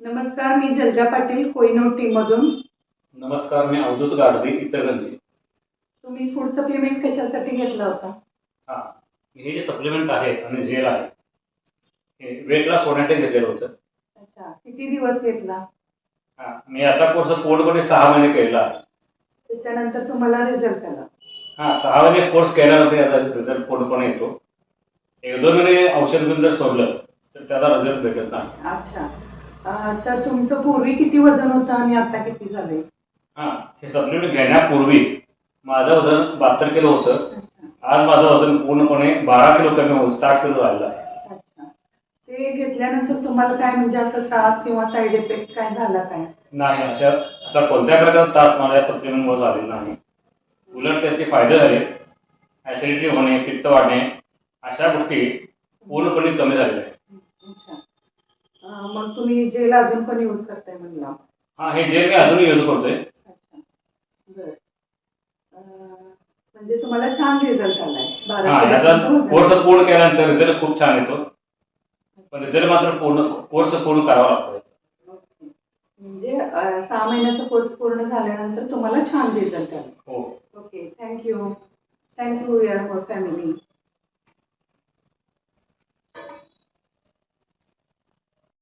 नमस्कार, मी जलजा पाटील कोहिनूर टीम मधून. नमस्कार, मी अवधूत गाडवे इचलकरंजी. तुम्ही फूड सप्लिमेंट कशासाठी घेतला होता? हां, हे जे सप्लिमेंट आहे आणि जेल आहे हे वेट लॉस होण्यासाठी घेतलेलं होतं. अच्छा, किती दिवस घेतला? मी याचा कोर्स पूर्णपणे 6 महिने केलेला आहे. त्याच्यानंतर तुम्हाला रिझल्ट आला? 6 महिने कोर्स केल्यानंतर याचा रिझल्ट पूर्णपणे येतो. 1-2 महिने औषध घेऊन जर सोडलं तर त्याचा रिझल्ट भेटत नाही. अच्छा. तर तुमचं पूर्वी किती वजन होतं आणि आता किती झाले? हे सप्लिमेंट घेण्यापूर्वी माझं वजन 72 किलो होतं. अच्छा. आज माझं वजन पूर्णपणे 12 किलो कमी होऊन 60 किलो झालेलं आहे. अच्छा. ते घेतल्यानंतर तुम्हाला काय म्हणजे असं त्रास किंवा साईड इफेक्ट काय झाला काय? नाही, असा कोणत्या प्रकारचा त्रास मला या सप्लिमेंटमुळे झालेला नाही. उलट त्याचे फायदे झाले. ॲसिडिटी होणे, पित्त वाढणे अशा गोष्टी पूर्णपणे कमी झालेल्या आहेत. अच्छा. मग तुम्ही जेल अजून पण यूज करताय म्हणला? हे जेल मी अजूनही यूज करतोय. अच्छा. बरं. म्हणजे तुम्हाला छान रिझल्ट आलाय. 12 याचा किलोचं वजन. कोर्स पूर्ण केल्यानंतर रिझल्ट खूप छान येतो. पण रिझल्ट मात्र कोर्स पूर्ण करावा लागतो. ओके. म्हणजे 6 महिन्याचा कोर्स पूर्ण झाल्यानंतर तुम्हाला छान रिझल्ट आला. हो. Okay. Thank you. Thank you your family.